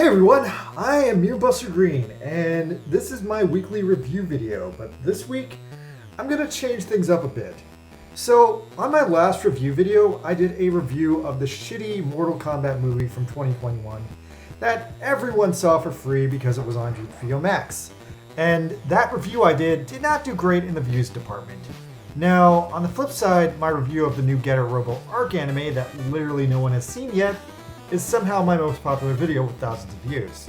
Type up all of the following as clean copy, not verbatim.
Hey everyone, I am Buster Green, and this is my weekly review video, but this week I'm going to change things up a bit. So, on my last review video, I did a review of the shitty Mortal Kombat movie from 2021 that everyone saw for free because it was on HBO Max. And that review I did not do great in the views department. Now, on the flip side, my review of the new Getter Robo Arc anime that literally no one has seen yet is somehow my most popular video with thousands of views.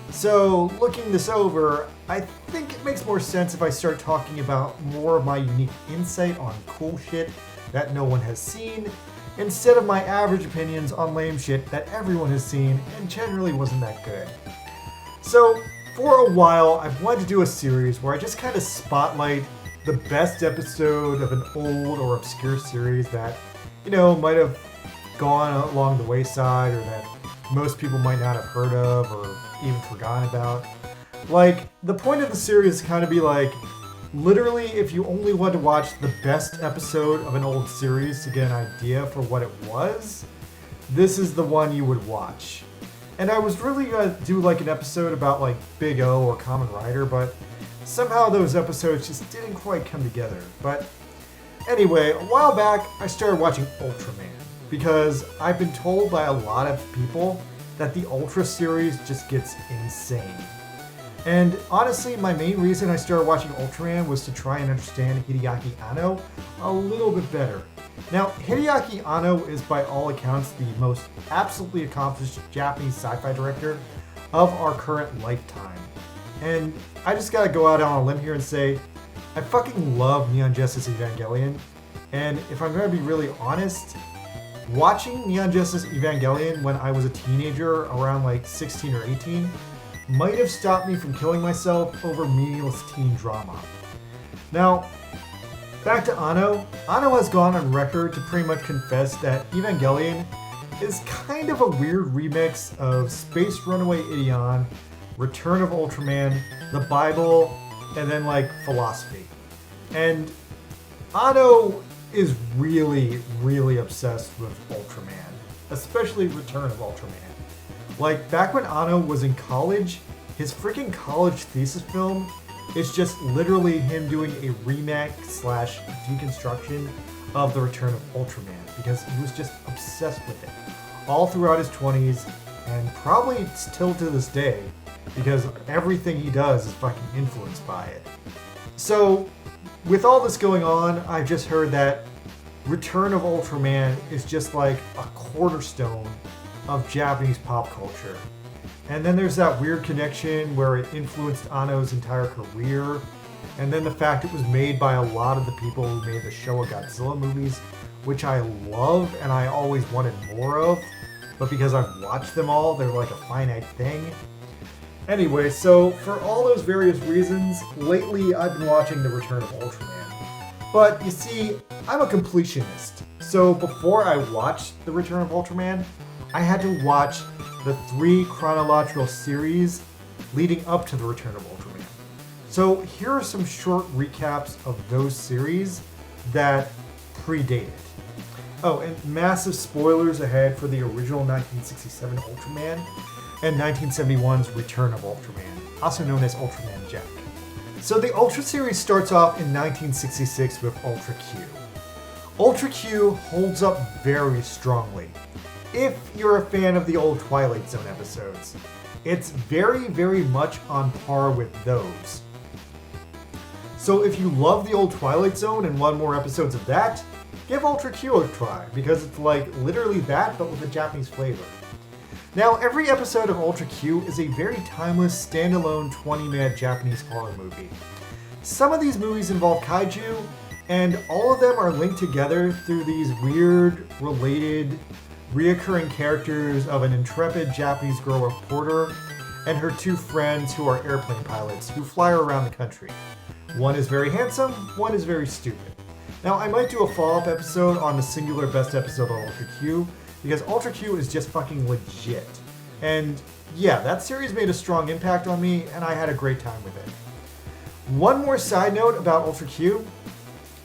So, looking this over, I think it makes more sense if I start talking about more of my unique insight on cool shit that no one has seen, instead of my average opinions on lame shit that everyone has seen and generally wasn't that good. So, for a while, I've wanted to do a series where I just kind of spotlight the best episode of an old or obscure series that, might have gone along the wayside or that most people might not have heard of or even forgotten about. Like, the point of the series is kind of be like, literally, if you only want to watch the best episode of an old series to get an idea for what it was, this is the one you would watch. And I was really going to do like an episode about like Big O or Kamen Rider, but somehow those episodes just didn't quite come together. But anyway, a while back, I started watching Ultraman because I've been told by a lot of people that the Ultra series just gets insane. And honestly, my main reason I started watching Ultraman was to try and understand Hideaki Anno a little bit better. Now, Hideaki Anno is by all accounts the most absolutely accomplished Japanese sci-fi director of our current lifetime. And I just gotta go out on a limb here and say, I fucking love Neon Genesis Evangelion. And if I'm gonna be really honest, watching Neon Genesis Evangelion when I was a teenager around like 16 or 18 might have stopped me from killing myself over meaningless teen drama. Now, back to Anno. Anno has gone on record to pretty much confess that Evangelion is kind of a weird remix of Space Runaway Ideon, Return of Ultraman, the Bible, and then like philosophy. And Anno is really, really obsessed with Ultraman, especially Return of Ultraman. Like, back when Anno was in college, his freaking college thesis film is just literally him doing a remake/deconstruction of the Return of Ultraman because he was just obsessed with it all throughout his 20s and probably still to this day because everything he does is fucking influenced by it. So, with all this going on, I've just heard that Return of Ultraman is just like a cornerstone of Japanese pop culture. And then there's that weird connection where it influenced Anno's entire career. And then the fact it was made by a lot of the people who made the Showa Godzilla movies, which I love and I always wanted more of. But because I've watched them all, they're like a finite thing. Anyway, so for all those various reasons, lately I've been watching The Return of Ultraman. But you see, I'm a completionist. So before I watched The Return of Ultraman, I had to watch the 3 chronological series leading up to The Return of Ultraman. So here are some short recaps of those series that predate it. Oh, and massive spoilers ahead for the original 1967 Ultraman and 1971's Return of Ultraman, also known as Ultraman Jack. So the Ultra series starts off in 1966 with Ultra Q. Ultra Q holds up very strongly. If you're a fan of the old Twilight Zone episodes, it's very, very much on par with those. So if you love the old Twilight Zone and want more episodes of that, give Ultra Q a try, because it's like literally that, but with a Japanese flavor. Now, every episode of Ultra Q is a very timeless, standalone 20-minute Japanese horror movie. Some of these movies involve kaiju, and all of them are linked together through these weird, related, reoccurring characters of an intrepid Japanese girl reporter and her 2 friends who are airplane pilots who fly around the country. One is very handsome, one is very stupid. Now, I might do a follow-up episode on the singular best episode of Ultra Q, because Ultra Q is just fucking legit. And yeah, that series made a strong impact on me, and I had a great time with it. One more side note about Ultra Q.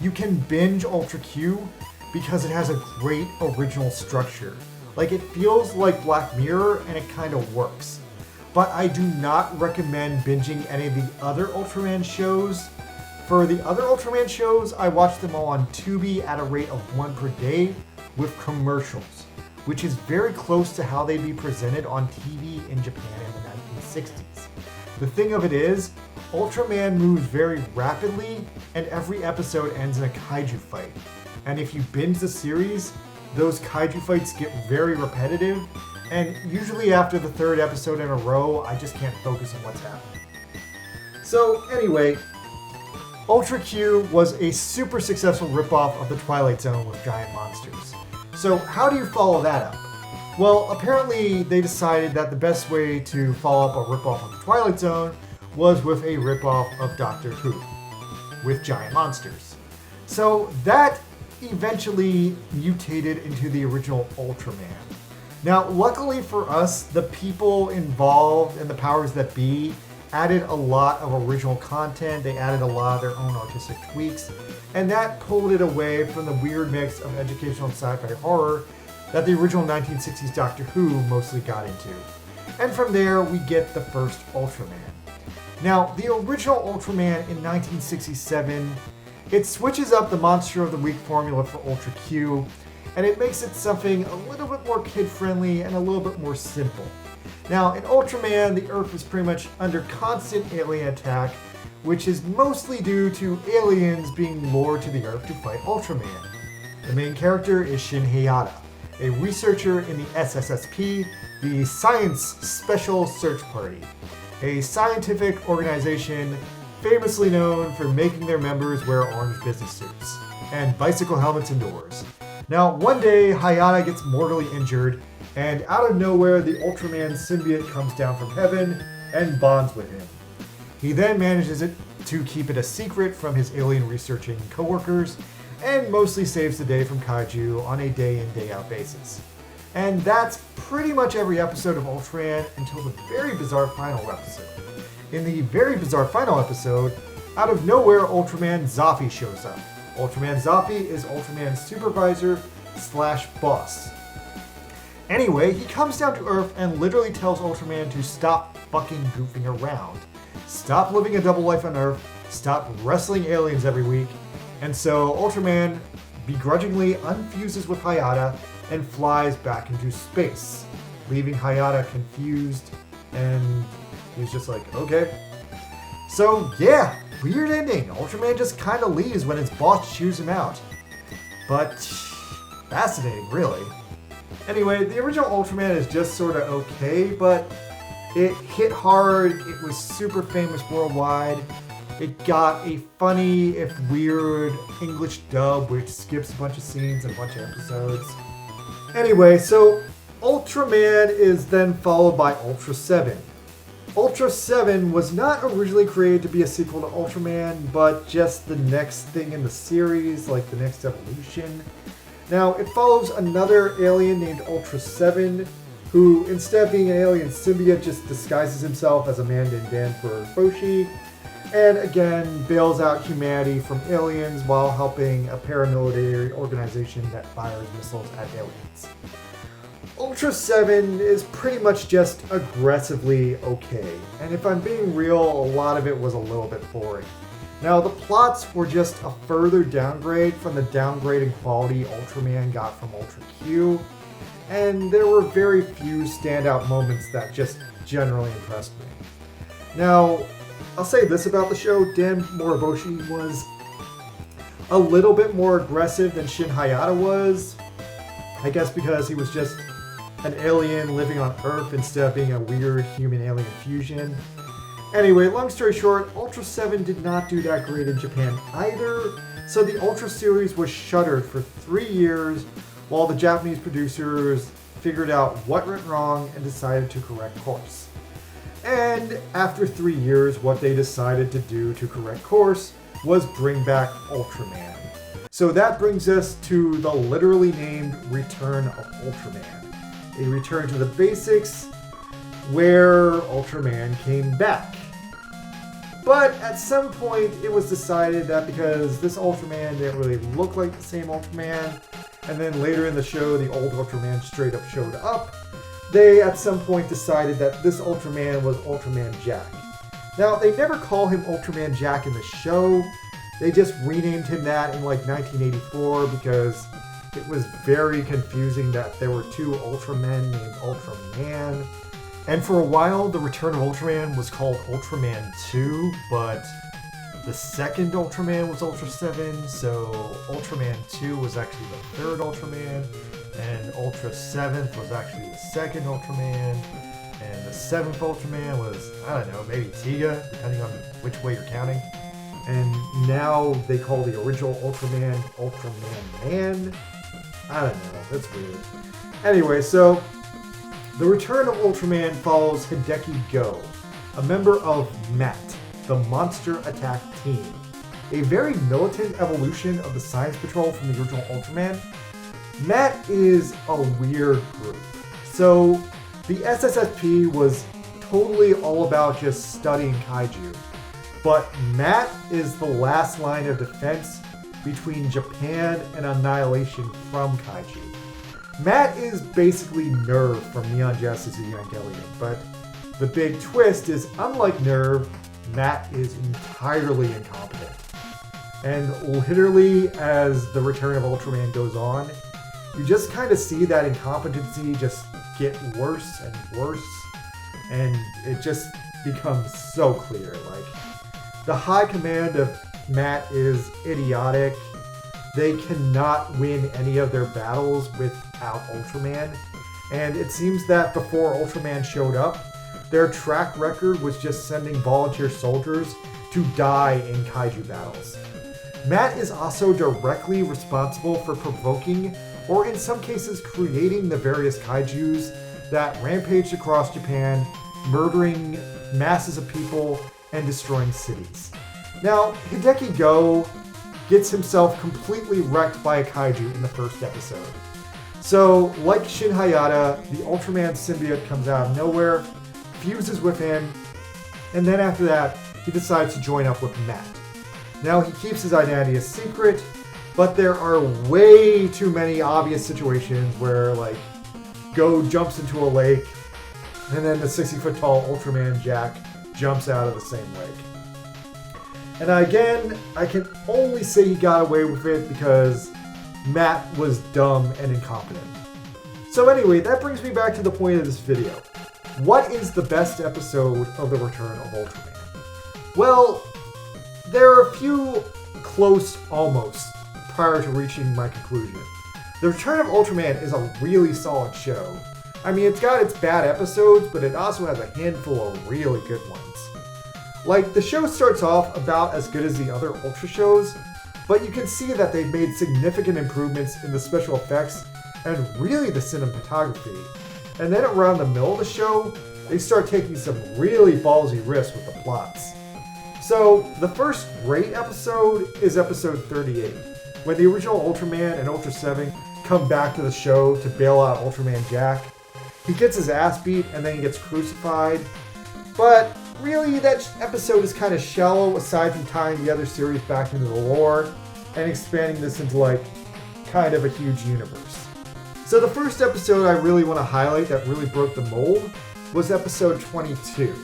You can binge Ultra Q because it has a great original structure. Like, it feels like Black Mirror, and it kind of works. but I do not recommend binging any of the other Ultraman shows. For the other Ultraman shows, I watch them all on Tubi at a rate of 1 per day with commercials, which is very close to how they'd be presented on TV in Japan in the 1960s. The thing of it is, Ultraman moves very rapidly, and every episode ends in a kaiju fight. And if you binge the series, those kaiju fights get very repetitive, and usually after the 3rd episode in a row, I just can't focus on what's happening. So anyway, Ultra Q was a super successful ripoff of the Twilight Zone with giant monsters. So how do you follow that up? Well, apparently they decided that the best way to follow up a ripoff of the Twilight Zone was with a ripoff of Doctor Who with giant monsters. So that eventually mutated into the original Ultraman. Now, luckily for us, the people involved and the powers that be added a lot of original content. They added a lot of their own artistic tweaks, and that pulled it away from the weird mix of educational and sci-fi horror that the original 1960s Doctor Who mostly got into. And from there, we get the first Ultraman. Now, the original Ultraman in 1967, it switches up the Monster of the Week formula for Ultra Q, and it makes it something a little bit more kid-friendly and a little bit more simple. Now, in Ultraman, the Earth is pretty much under constant alien attack, which is mostly due to aliens being lured to the Earth to fight Ultraman. The main character is Shin Hayata, a researcher in the SSSP, the Science Special Search Party, a scientific organization famously known for making their members wear orange business suits and bicycle helmets indoors. Now, one day, Hayata gets mortally injured, and out of nowhere, the Ultraman symbiote comes down from heaven and bonds with him. He then manages to keep it a secret from his alien researching coworkers, and mostly saves the day from kaiju on a day-in, day-out basis. And that's pretty much every episode of Ultraman until the very bizarre final episode. In the very bizarre final episode, out of nowhere, Ultraman Zaffi shows up. Ultraman Zaffi is Ultraman's supervisor / boss. Anyway, he comes down to Earth and literally tells Ultraman to stop fucking goofing around. Stop living a double life on Earth, stop wrestling aliens every week. And so Ultraman begrudgingly unfuses with Hayata and flies back into space, leaving Hayata confused, and he's just like, okay. So yeah, weird ending. Ultraman just kind of leaves when his boss chews him out. But fascinating, really. Anyway, the original Ultraman is just sort of okay, but it hit hard, it was super famous worldwide. It got a funny, if weird, English dub, which skips a bunch of scenes and a bunch of episodes. Anyway, so Ultraman is then followed by Ultra 7. Ultra 7 was not originally created to be a sequel to Ultraman, but just the next thing in the series, like the next evolution. Now, it follows another alien named Ultra 7, who, instead of being an alien symbiote, just disguises himself as a man named Dan Furoboshi, and again bails out humanity from aliens while helping a paramilitary organization that fires missiles at aliens. Ultra 7 is pretty much just aggressively okay, and if I'm being real, a lot of it was a little bit boring. Now, the plots were just a further downgrade from the downgrade in quality Ultraman got from Ultra Q, and there were very few standout moments that just generally impressed me. Now, I'll say this about the show, Dan Moriboshi was a little bit more aggressive than Shin Hayata was. I guess because he was just an alien living on Earth instead of being a weird human-alien fusion. Anyway, long story short, Ultra 7 did not do that great in Japan either, so the Ultra series was shuttered for 3 years while the Japanese producers figured out what went wrong and decided to correct course. And after 3 years, what they decided to do to correct course was bring back Ultraman. So that brings us to the literally named Return of Ultraman. A return to the basics where Ultraman came back. But at some point it was decided that because this Ultraman didn't really look like the same Ultraman, and then later in the show the old Ultraman straight up showed up, they at some point decided that this Ultraman was Ultraman Jack. Now, they never call him Ultraman Jack in the show. They just renamed him that in like 1984 because it was very confusing that there were two Ultramen named Ultraman. And for a while, the Return of Ultraman was called Ultraman 2, but the second Ultraman was Ultra 7, so Ultraman 2 was actually the third Ultraman, and Ultra 7th was actually the second Ultraman, and the 7th Ultraman was, I don't know, maybe Tiga, depending on which way you're counting. And now they call the original Ultraman Ultraman Man. I don't know, that's weird. Anyway, so the Return of Ultraman follows Hideki Go, a member of MAT, the Monster Attack Team, a very militant evolution of the Science Patrol from the original Ultraman. MAT is a weird group. So the SSFP was totally all about just studying kaiju, but MAT is the last line of defense between Japan and annihilation from kaiju. MAT is basically Nerve from Neon Genesis Evangelion, but the big twist is, unlike Nerve, MAT is entirely incompetent. And literally, as the Return of Ultraman goes on, you just kind of see that incompetency just get worse and worse, and it just becomes so clear. Like, the high command of MAT is idiotic. They cannot win any of their battles without Ultraman, and it seems that before Ultraman showed up, their track record was just sending volunteer soldiers to die in kaiju battles. MAT is also directly responsible for provoking, or in some cases creating, the various kaijus that rampaged across Japan, murdering masses of people and destroying cities. Now, Hideki Go gets himself completely wrecked by a kaiju in the first episode. So, like Shin Hayata, the Ultraman symbiote comes out of nowhere, fuses with him, and then after that, he decides to join up with MAT. Now, he keeps his identity a secret, but there are way too many obvious situations where, like, Go jumps into a lake, and then the 60-foot-tall Ultraman Jack jumps out of the same lake. And again, I can only say he got away with it because MAT was dumb and incompetent. So anyway, that brings me back to the point of this video. What is the best episode of The Return of Ultraman? Well, there are a few close almost prior to reaching my conclusion. The Return of Ultraman is a really solid show. I mean, it's got its bad episodes, but it also has a handful of really good ones. Like, the show starts off about as good as the other Ultra shows, but you can see that they've made significant improvements in the special effects and really the cinematography. And then around the middle of the show, they start taking some really ballsy risks with the plots. So, the first great episode is episode 38, when the original Ultraman and Ultra 7 come back to the show to bail out Ultraman Jack. He gets his ass beat and then he gets crucified, but really, that episode is kind of shallow aside from tying the other series back into the lore and expanding this into, like, kind of a huge universe. So the first episode I really want to highlight that really broke the mold was episode 22.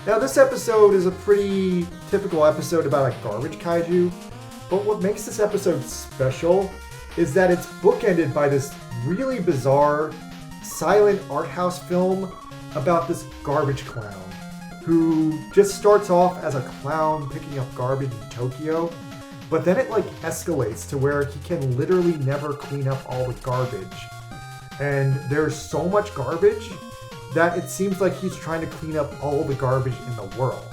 Now, this episode is a pretty typical episode about a garbage kaiju, but what makes this episode special is that it's bookended by this really bizarre silent art house film about this garbage clown who just starts off as a clown picking up garbage in Tokyo, but then it like escalates to where he can literally never clean up all the garbage. And there's so much garbage that it seems like he's trying to clean up all the garbage in the world.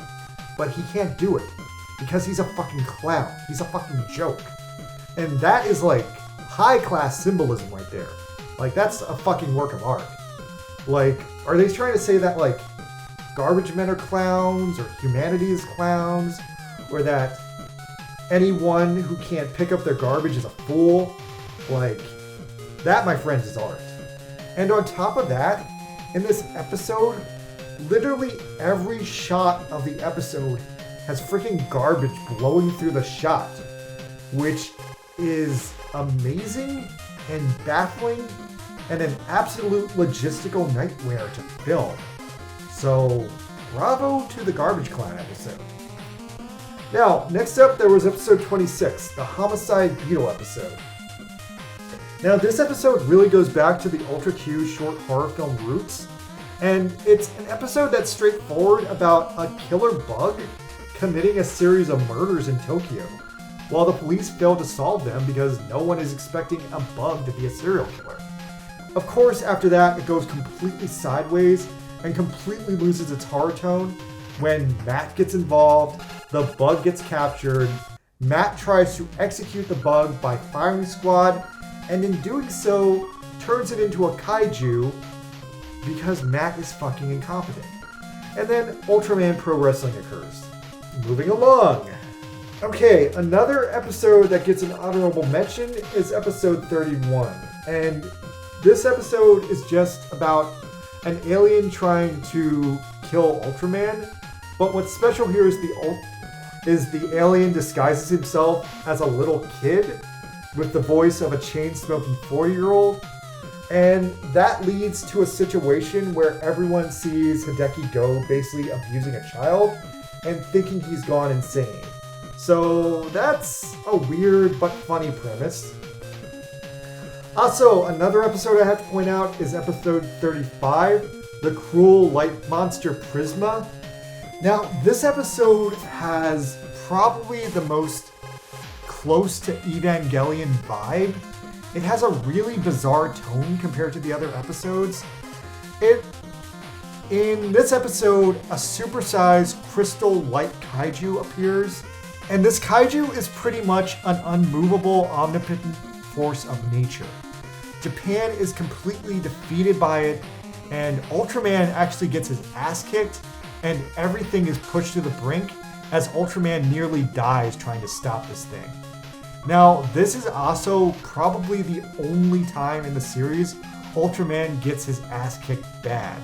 But he can't do it because he's a fucking clown. He's a fucking joke. And that is like high-class symbolism right there. Like, that's a fucking work of art. Like, are they trying to say that, like, garbage men are clowns, or humanity is clowns, or that anyone who can't pick up their garbage is a fool? Like, that, my friends, is art. And on top of that, in this episode, literally every shot of the episode has freaking garbage blowing through the shot, which is amazing and baffling and an absolute logistical nightmare to film. So, bravo to the Garbage Clan episode. Now, next up there was episode 26, the Homicide Beetle episode. Now, this episode really goes back to the Ultra Q short horror film roots, and it's an episode that's straightforward about a killer bug committing a series of murders in Tokyo, while the police fail to solve them because no one is expecting a bug to be a serial killer. Of course, after that, it goes completely sideways and completely loses its horror tone when Matt gets involved, the bug gets captured, Matt tries to execute the bug by firing squad, and in doing so, turns it into a kaiju because Matt is fucking incompetent. And then Ultraman Pro Wrestling occurs. Moving along. Okay, another episode that gets an honorable mention is episode 31. And this episode is just about an alien trying to kill Ultraman. But what's special here is the alien disguises himself as a little kid with the voice of a chain-smoking 4-year-old. And that leads to a situation where everyone sees Hideki Go basically abusing a child and thinking he's gone insane. So that's a weird but funny premise. Also, another episode I have to point out is episode 35, The Cruel Light Monster Prisma. Now, this episode has probably the most close to Evangelion vibe. It has a really bizarre tone compared to the other episodes. In this episode, a supersized crystal light kaiju appears, and this kaiju is pretty much an unmovable, omnipotent force of nature. Japan is completely defeated by it, and Ultraman actually gets his ass kicked, and everything is pushed to the brink as Ultraman nearly dies trying to stop this thing. Now, this is also probably the only time in the series Ultraman gets his ass kicked bad.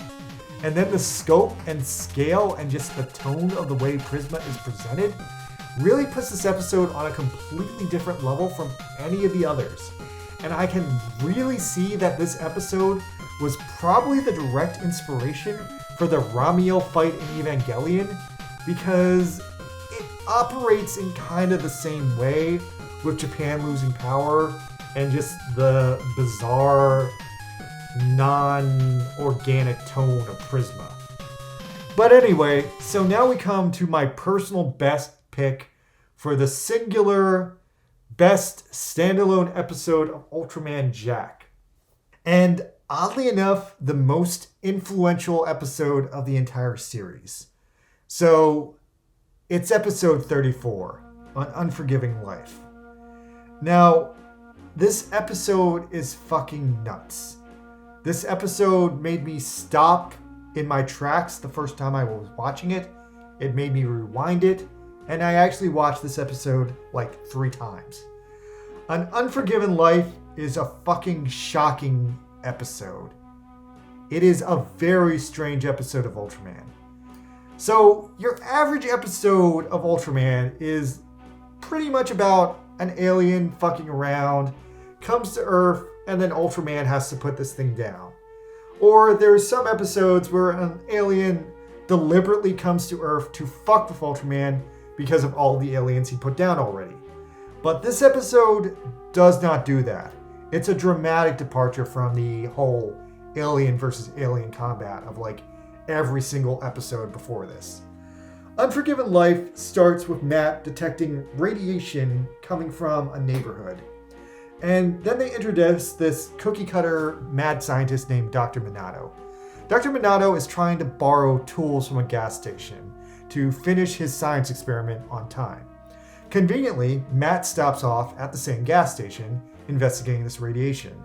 And then the scope and scale and just the tone of the way Prisma is presented really puts this episode on a completely different level from any of the others. And I can really see that this episode was probably the direct inspiration for the Ramiel fight in Evangelion, because it operates in kind of the same way, with Japan losing power and just the bizarre, non-organic tone of Prisma. But anyway, so now we come to my personal best pick for the singular best standalone episode of Ultraman Jack. And oddly enough, the most influential episode of the entire series. So it's episode 34, An Unforgiving Life. Now, this episode is fucking nuts. This episode made me stop in my tracks the first time I was watching it. It made me rewind it, and I actually watched this episode like 3 times. An Unforgiven Life is a fucking shocking episode. It is a very strange episode of Ultraman. So, your average episode of Ultraman is pretty much about an alien fucking around, comes to Earth, and then Ultraman has to put this thing down. Or there's some episodes where an alien deliberately comes to Earth to fuck with Ultraman because of all the aliens he put down already. But this episode does not do that. It's a dramatic departure from the whole alien versus alien combat of like every single episode before this. Unforgiven Life starts with Matt detecting radiation coming from a neighborhood. And then they introduce this cookie-cutter mad scientist named Dr. Minato. Dr. Minato is trying to borrow tools from a gas station to finish his science experiment on time. Conveniently, Matt stops off at the same gas station investigating this radiation.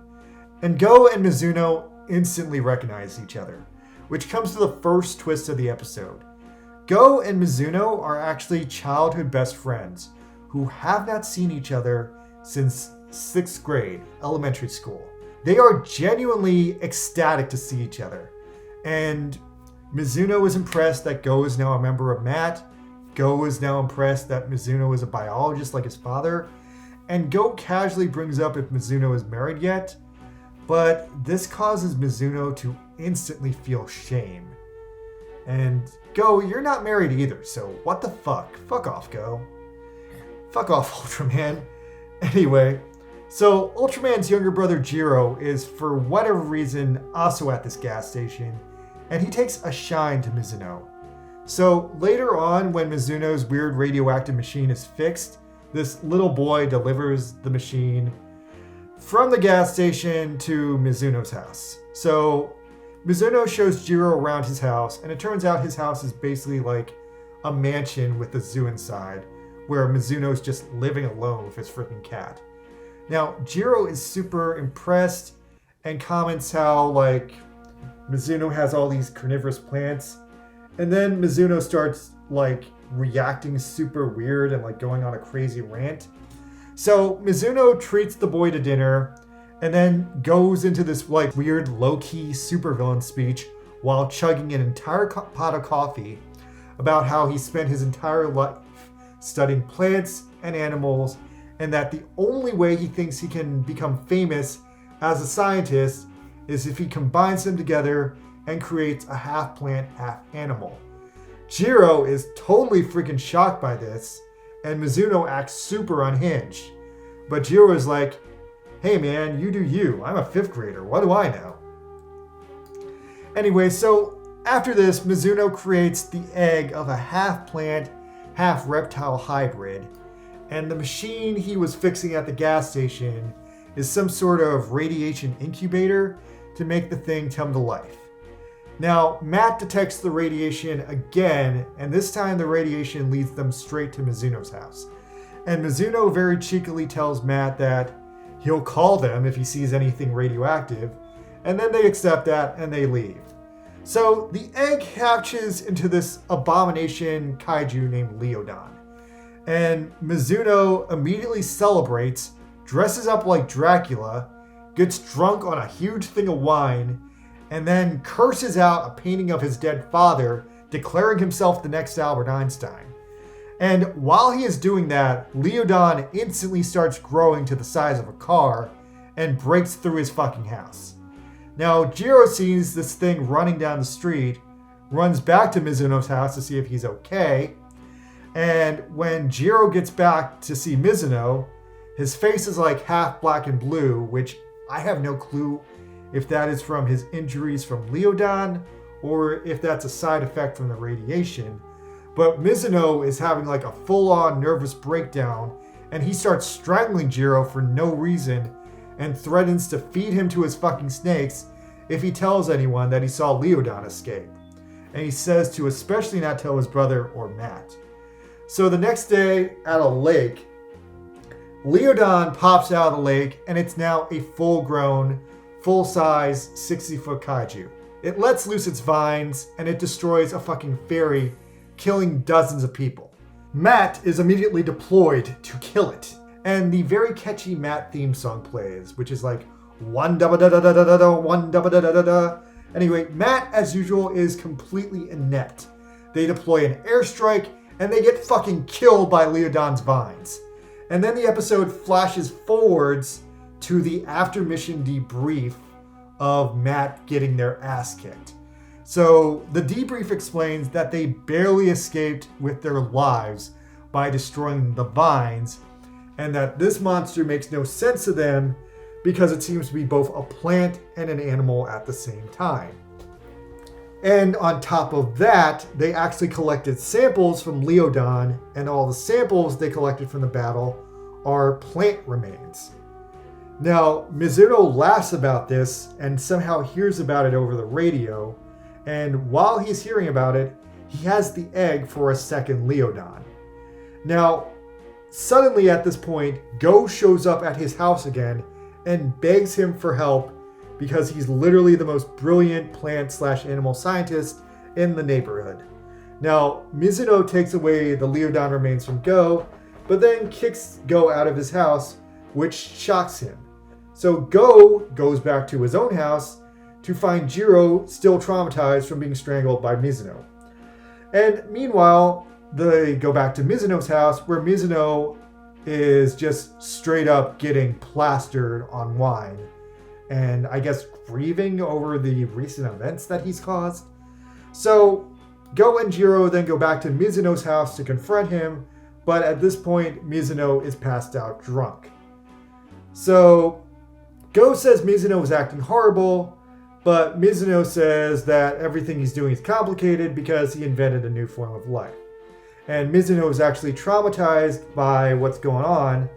And Go and Mizuno instantly recognize each other, which comes to the first twist of the episode. Go and Mizuno are actually childhood best friends who have not seen each other since 6th grade, elementary school. They are genuinely ecstatic to see each other. And Mizuno is impressed that Go is now a member of Matt. Go is now impressed that Mizuno is a biologist like his father. And Go casually brings up if Mizuno is married yet. but this causes Mizuno to instantly feel shame. And Go, you're not married either, so what the fuck? Fuck off, Go. Fuck off, Ultraman. Anyway, so Ultraman's younger brother Jiro is, for whatever reason, also at this gas station, and he takes a shine to Mizuno. So later on, when Mizuno's weird radioactive machine is fixed, this little boy delivers the machine from the gas station to Mizuno's house. So Mizuno shows Jiro around his house, and it turns out his house is basically like a mansion with a zoo inside, where Mizuno's just living alone with his freaking cat. Now, Jiro is super impressed and comments how, like, Mizuno has all these carnivorous plants, and then Mizuno starts, like, reacting super weird and, like, going on a crazy rant. So Mizuno treats the boy to dinner, and then goes into this, like, weird low-key supervillain speech while chugging an entire pot of coffee about how he spent his entire life studying plants and animals, and that the only way he thinks he can become famous as a scientist is if he combines them together and creates a half plant, half animal. Jiro is totally freaking shocked by this, and Mizuno acts super unhinged. But Jiro is like, hey man, you do you. I'm a 5th grader. What do I know? Anyway, so after this, Mizuno creates the egg of a half plant, half reptile hybrid, and the machine he was fixing at the gas station is some sort of radiation incubator to make the thing come to life. Now, Matt detects the radiation again, and this time the radiation leads them straight to Mizuno's house. And Mizuno very cheekily tells Matt that he'll call them if he sees anything radioactive, and then they accept that and they leave. So the egg hatches into this abomination kaiju named Leodon. And Mizuno immediately celebrates, dresses up like Dracula, gets drunk on a huge thing of wine, and then curses out a painting of his dead father, declaring himself the next Albert Einstein. And while he is doing that, Leodon instantly starts growing to the size of a car and breaks through his fucking house. Now, Jiro sees this thing running down the street, runs back to Mizuno's house to see if he's okay, and when Jiro gets back to see Mizuno, his face is like half black and blue, which I have no clue if that is from his injuries from Leodon or if that's a side effect from the radiation. But Mizuno is having like a full-on nervous breakdown, and he starts strangling Jiro for no reason and threatens to feed him to his fucking snakes if he tells anyone that he saw Leodon escape. And he says to especially not tell his brother or Matt. So the next day at a lake, Leodon pops out of the lake, and it's now a full-grown, full-size, 60-foot kaiju. It lets loose its vines, and it destroys a fucking ferry, killing dozens of people. Matt is immediately deployed to kill it, and the very catchy Matt theme song plays, which is like one da da da da da da, one da da da da da. Anyway, Matt, as usual, is completely inept. They deploy an airstrike, and they get fucking killed by Leodon's vines. And then the episode flashes forwards to the after-mission debrief of Matt getting their ass kicked. So the debrief explains that they barely escaped with their lives by destroying the vines, and that this monster makes no sense to them because it seems to be both a plant and an animal at the same time. And on top of that, they actually collected samples from Leodon, and all the samples they collected from the battle are plant remains. Now, Mizuno laughs about this and somehow hears about it over the radio, and while he's hearing about it, he has the egg for a second Leodon. Now, suddenly at this point, Go shows up at his house again and begs him for help because he's literally the most brilliant plant/animal scientist in the neighborhood. Now, Mizuno takes away the Leodon remains from Go, but then kicks Go out of his house, which shocks him. So Go goes back to his own house to find Jiro still traumatized from being strangled by Mizuno. And meanwhile, they go back to Mizuno's house, where Mizuno is just straight up getting plastered on wine. and I guess grieving over the recent events that he's caused. So Go and Jiro then go back to Mizuno's house to confront him, but at this point, Mizuno is passed out drunk. So Go says Mizuno is acting horrible, but Mizuno says that everything he's doing is complicated because he invented a new form of life. And Mizuno is actually traumatized by what's going on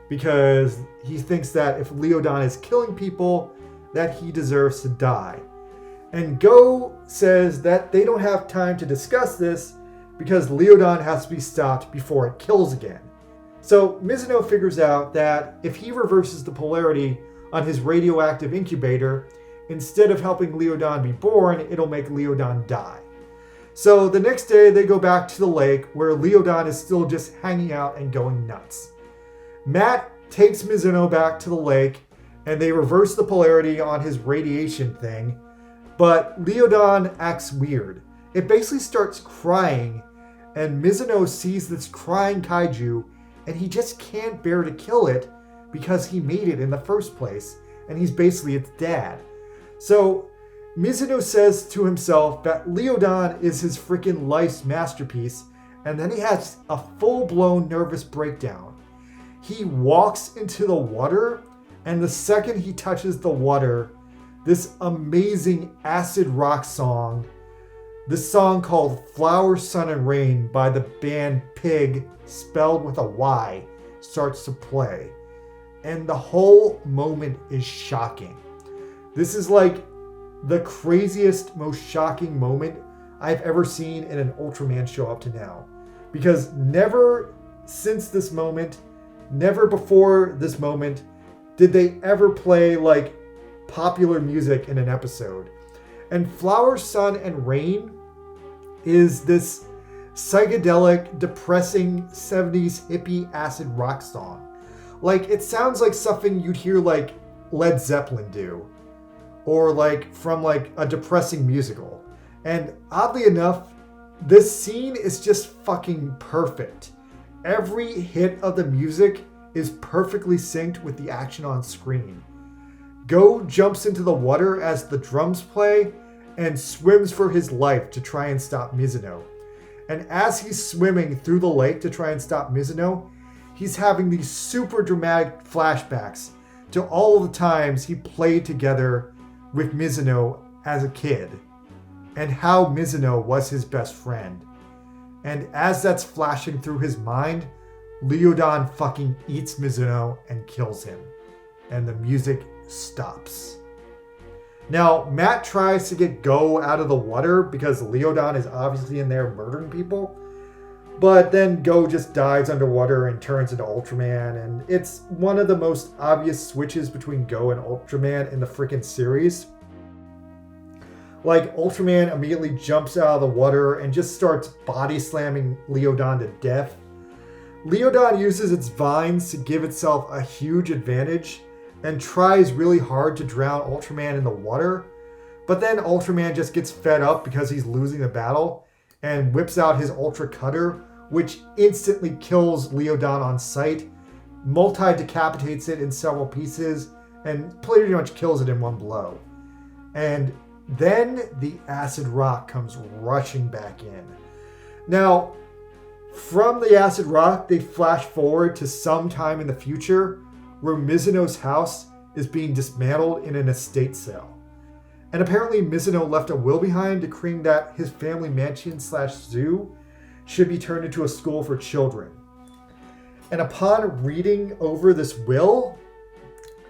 because he thinks that if Leodon is killing people, that he deserves to die. And Go says that they don't have time to discuss this because Leodon has to be stopped before it kills again. So Mizuno figures out that if he reverses the polarity on his radioactive incubator, instead of helping Leodon be born, it'll make Leodon die. So the next day they go back to the lake where Leodon is still just hanging out and going nuts. Matt takes Mizuno back to the lake and they reverse the polarity on his radiation thing, but Leodon acts weird. It basically starts crying, and Mizuno sees this crying kaiju and he just can't bear to kill it because he made it in the first place, and he's basically its dad. So Mizuno says to himself that Leodon is his freaking life's masterpiece, and then he has a full-blown nervous breakdown. He walks into the water, and the second he touches the water, this amazing acid rock song, this song called Flower, Sun, and Rain by the band Pig, spelled with a Y, starts to play. And the whole moment is shocking. This is like the craziest, most shocking moment I've ever seen in an Ultraman show up to now. Because never since this moment, never before this moment, did they ever play like popular music in an episode. And Flower, Sun, and Rain is this psychedelic, depressing 70s hippie acid rock song. Like, it sounds like something you'd hear like Led Zeppelin do, or like from like a depressing musical. And oddly enough, this scene is just fucking perfect. Every hit of the music is perfectly synced with the action on screen. Go jumps into the water as the drums play and swims for his life to try and stop Mizuno. And as he's swimming through the lake to try and stop Mizuno, he's having these super dramatic flashbacks to all of the times he played together with Mizuno as a kid, and how Mizuno was his best friend. And as that's flashing through his mind, Leodon fucking eats Mizuno and kills him. And the music stops. Now, Matt tries to get Go out of the water because Leodon is obviously in there murdering people. But then Go just dives underwater and turns into Ultraman, and it's one of the most obvious switches between Go and Ultraman in the freaking series. Like, Ultraman immediately jumps out of the water and just starts body slamming Leodon to death. Leodon uses its vines to give itself a huge advantage and tries really hard to drown Ultraman in the water, but then Ultraman just gets fed up because he's losing the battle and whips out his Ultra Cutter, which instantly kills Leodon on sight, multi-decapitates it in several pieces, and pretty much kills it in one blow. And then the acid rock comes rushing back in. Now, from the acid rock, they flash forward to some time in the future where Mizuno's house is being dismantled in an estate sale. And apparently Mizuno left a will behind decreeing that his family mansion / zoo should be turned into a school for children. And upon reading over this will,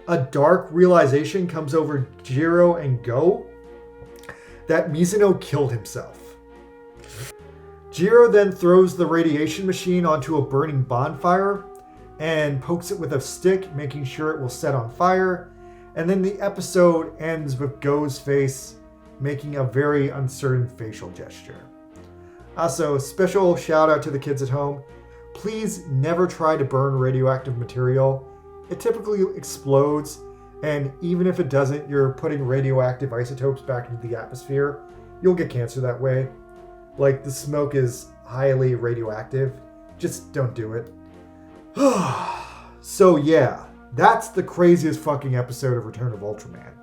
a dark realization comes over Jiro and Go that Mizuno killed himself. Jiro then throws the radiation machine onto a burning bonfire and pokes it with a stick, making sure it will set on fire. And then the episode ends with Go's face making a very uncertain facial gesture. Also, special shout out to the kids at home. Please never try to burn radioactive material. It typically explodes, and even if it doesn't, you're putting radioactive isotopes back into the atmosphere. You'll get cancer that way. Like, the smoke is highly radioactive. Just don't do it. So yeah, That's the craziest fucking episode of Return of Ultraman.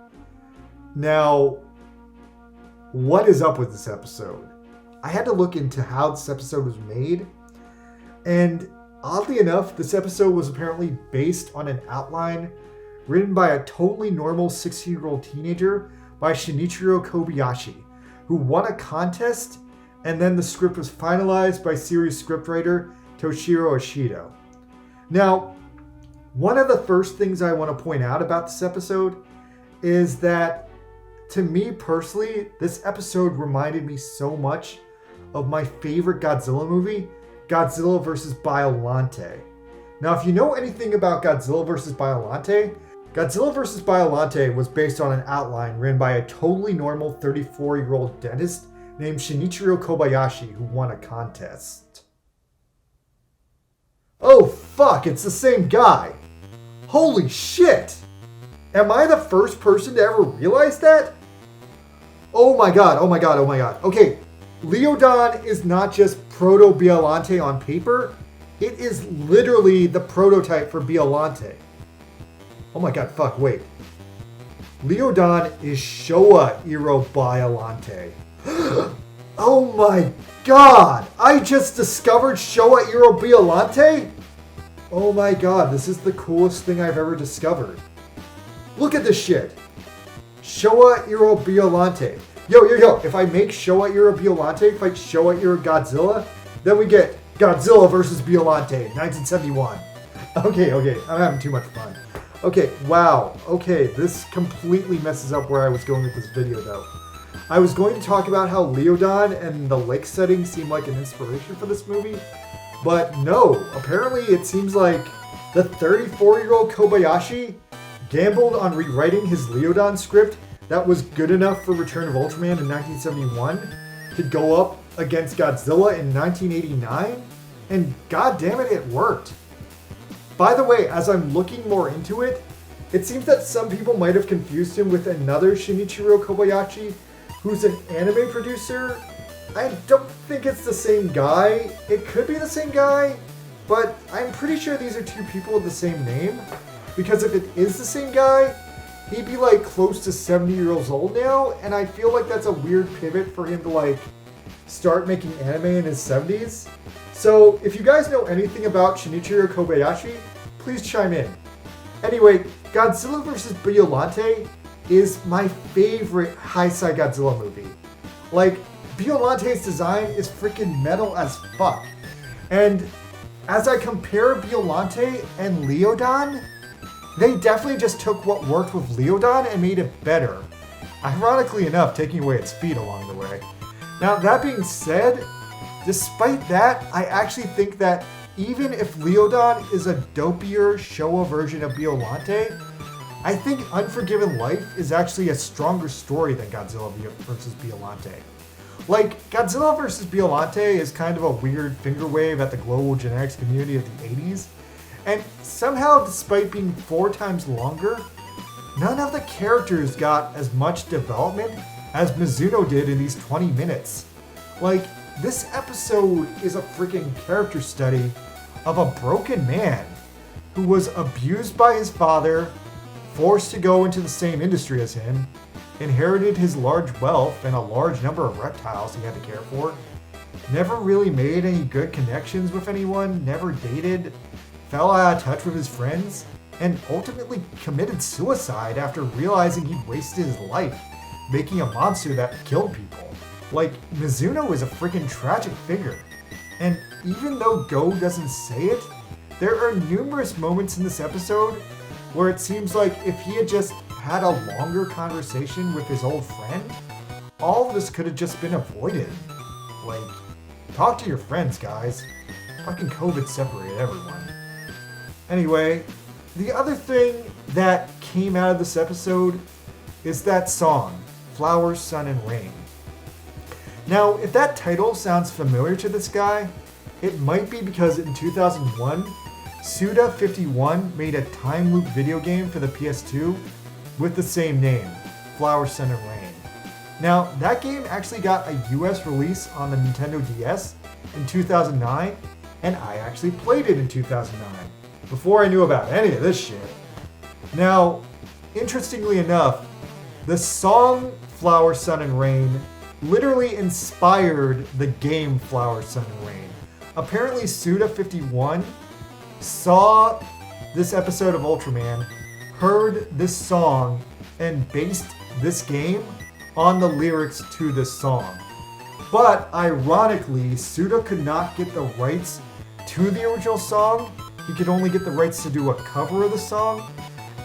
Now, what is up with this episode? I had to look into how this episode was made, and oddly enough, this episode was apparently based on an outline written by a totally normal 16-year-old teenager by Shinichiro Kobayashi, who won a contest, and then the script was finalized by series scriptwriter Toshiro Ishido. Now, one of the first things I want to point out about this episode is that, to me personally, this episode reminded me so much of my favorite Godzilla movie, Godzilla vs. Biollante. Now, if you know anything about Godzilla vs. Biollante, Godzilla vs. Biollante was based on an outline written by a totally normal 34-year-old dentist named Shinichiro Kobayashi who won a contest. Oh fuck, it's the same guy! Holy shit! Am I the first person to ever realize that? Oh my god, oh my god, oh my god. Okay, Leodon is not just Proto-Biollante on paper, it is literally the prototype for Biollante. Oh my god, fuck, wait. Leodon is Showa Iro Biollante. Oh my god! I just discovered Showa Iro Biollante? Oh my god, this is the coolest thing I've ever discovered. Look at this shit. Showa Iro Biollante. Yo, if I make Showa Iro Biollante fight Showa Iro Godzilla, then we get Godzilla vs. Biollante, 1971. Okay, I'm having too much fun. Okay, wow. Okay, this completely messes up where I was going with this video, though. I was going to talk about how Leodon and the lake setting seem like an inspiration for this movie, but no. Apparently, it seems like the 34-year-old Kobayashi gambled on rewriting his Leodon script that was good enough for Return of Ultraman in 1971 to go up against Godzilla in 1989, and goddammit, it worked. By the way, as I'm looking more into it, it seems that some people might have confused him with another Shinichiro Kobayashi, who's an anime producer. I don't think it's the same guy. It could be the same guy, but I'm pretty sure these are two people with the same name, because if it is the same guy, he'd be like close to 70 years old now, and I feel like that's a weird pivot for him to like start making anime in his 70s. So if you guys know anything about Shinichiro Kobayashi, please chime in. Anyway, Godzilla vs. Biollante is my favorite Heisei Godzilla movie. Like, Biollante's design is freaking metal as fuck. And as I compare Biollante and Leodon, they definitely just took what worked with Leodon and made it better. Ironically enough, taking away its feet along the way. Now, that being said, despite that, I actually think that even if Leodon is a dopier Showa version of Biollante, I think Unforgiven Life is actually a stronger story than Godzilla vs. Biollante. Like, Godzilla vs. Biollante is kind of a weird finger wave at the global genetics community of the 80s, and somehow, despite being 4 times longer, none of the characters got as much development as Mizuno did in these 20 minutes. Like, this episode is a freaking character study of a broken man who was abused by his father, forced to go into the same industry as him, inherited his large wealth and a large number of reptiles he had to care for, never really made any good connections with anyone, never dated, fell out of touch with his friends, and ultimately committed suicide after realizing he'd wasted his life making a monster that killed people. Like, Mizuno is a freaking tragic figure. And even though Go doesn't say it, there are numerous moments in this episode where it seems like if he had just had a longer conversation with his old friend, all of this could have just been avoided. Like, talk to your friends, guys. Fucking COVID separated everyone. Anyway, the other thing that came out of this episode is that song, Flowers, Sun, and Rain. Now, if that title sounds familiar to this guy, it might be because in 2001, Suda51 made a time loop video game for the PS2 with the same name, Flowers, Sun, and Rain. Now, that game actually got a US release on the Nintendo DS in 2009, and I actually played it in 2009, before I knew about any of this shit. Now, interestingly enough, the song Flower, Sun, and Rain literally inspired the game Flower, Sun, and Rain. Apparently, Suda51 saw this episode of Ultraman, heard this song, and based this game on the lyrics to this song. But ironically, Suda could not get the rights to the original song. He could only get the rights to do a cover of the song.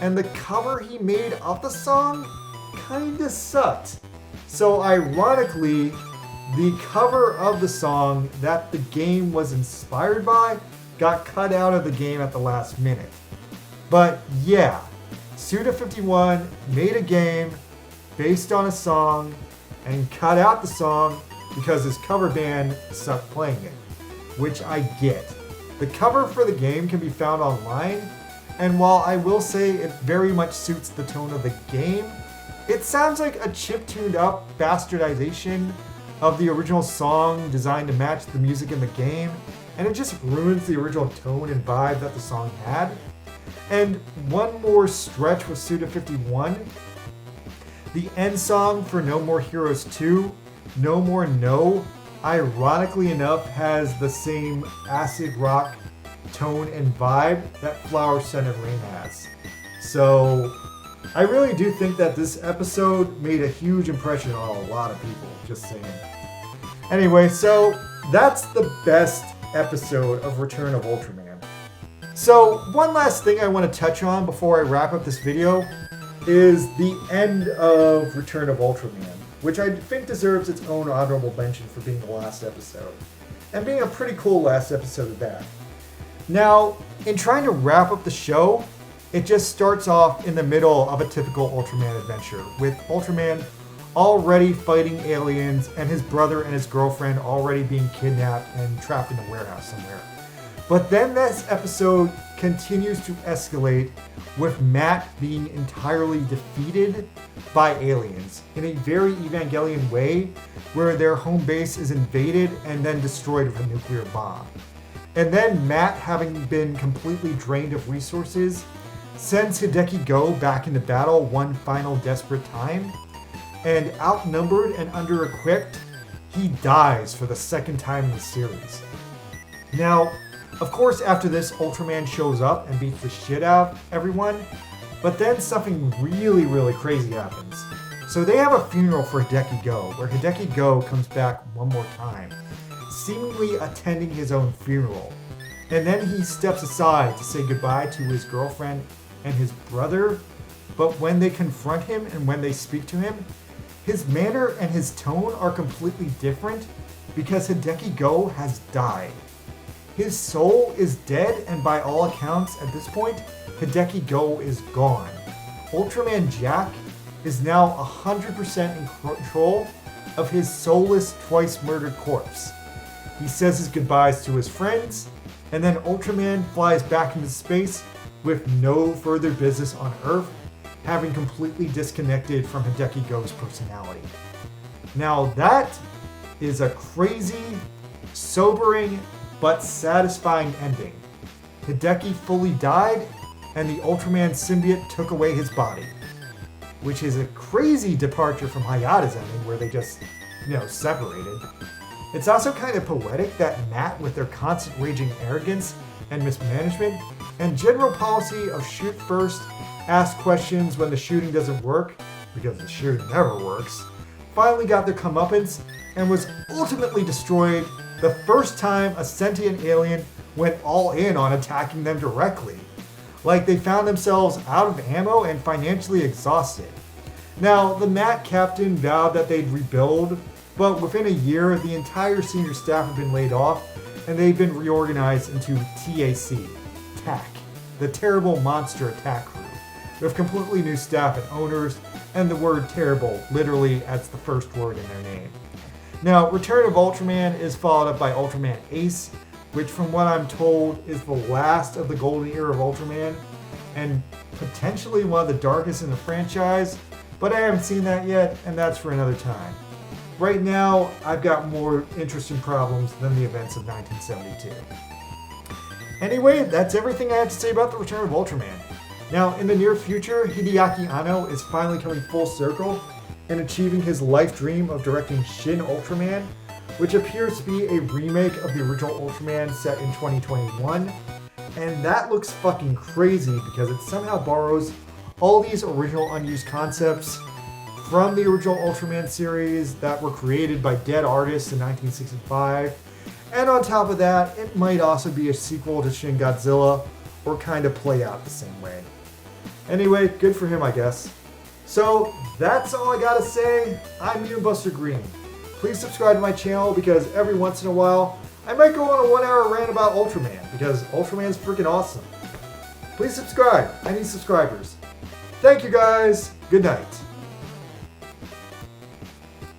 And the cover he made of the song kinda sucked. So ironically, the cover of the song that the game was inspired by got cut out of the game at the last minute. But yeah, Suda51 made a game based on a song and cut out the song because his cover band sucked playing it, which I get. The cover for the game can be found online, and while I will say it very much suits the tone of the game, it sounds like a chip-tuned up bastardization of the original song designed to match the music in the game, and it just ruins the original tone and vibe that the song had. And one more stretch with Suda51, the end song for No More Heroes 2, No More No, ironically enough has the same acid rock tone and vibe that Flower, Sun, and Rain has. So I really do think that this episode made a huge impression on a lot of people, just saying. Anyway, so that's the best episode of Return of Ultraman. So one last thing I want to touch on before I wrap up this video is the end of Return of Ultraman, which I think deserves its own honorable mention for being the last episode, and being a pretty cool last episode of that. Now, in trying to wrap up the show, it just starts off in the middle of a typical Ultraman adventure, with Ultraman already fighting aliens and his brother and his girlfriend already being kidnapped and trapped in a warehouse somewhere. But then this episode continues to escalate with Matt being entirely defeated by aliens in a very Evangelion way, where their home base is invaded and then destroyed with a nuclear bomb. And then Matt, having been completely drained of resources, sends Hideki Go back into battle one final desperate time, and outnumbered and under-equipped, he dies for the second time in the series. Now, of course, after this, Ultraman shows up and beats the shit out of everyone, but then something really, really crazy happens. So they have a funeral for Hideki Go, where Hideki Go comes back one more time, seemingly attending his own funeral. And then he steps aside to say goodbye to his girlfriend and his brother, but when they confront him and when they speak to him, his manner and his tone are completely different because Hideki Go has died. His soul is dead, and by all accounts at this point, Hideki Go is gone. Ultraman Jack is now 100% in control of his soulless, twice murdered corpse. He says his goodbyes to his friends, and then Ultraman flies back into space with no further business on Earth, having completely disconnected from Hideki Go's personality. Now that is a crazy, sobering, but satisfying ending. Hideki fully died, and the Ultraman symbiote took away his body, which is a crazy departure from Hayata's ending, where they just, separated. It's also kind of poetic that Matt, with their constant raging arrogance and mismanagement, and general policy of shoot first, ask questions when the shooting doesn't work, because the shooting never works, finally got their comeuppance and was ultimately destroyed the first time a sentient alien went all in on attacking them directly. Like they found themselves out of ammo and financially exhausted. Now, the Matt captain vowed that they'd rebuild, but within a year, the entire senior staff had been laid off, and they'd been reorganized into TAC, the Terrible Monster Attack Crew, with completely new staff and owners, and the word terrible literally as the first word in their name. Now, Return of Ultraman is followed up by Ultraman Ace, which from what I'm told is the last of the golden era of Ultraman, and potentially one of the darkest in the franchise, but I haven't seen that yet, and that's for another time. Right now, I've got more interesting problems than the events of 1972. Anyway, that's everything I have to say about the Return of Ultraman. Now, in the near future, Hideaki Anno is finally coming full circle and achieving his life dream of directing Shin Ultraman, which appears to be a remake of the original Ultraman set in 2021. And that looks fucking crazy because it somehow borrows all these original unused concepts from the original Ultraman series that were created by dead artists in 1965. And on top of that, it might also be a sequel to Shin Godzilla, or kind of play out the same way. Anyway, good for him, I guess. So that's all I gotta say. I'm Buster Green. Please subscribe to my channel because every once in a while I might go on a 1-hour rant about Ultraman because Ultraman's freaking awesome. Please subscribe. I need subscribers. Thank you guys. Good night.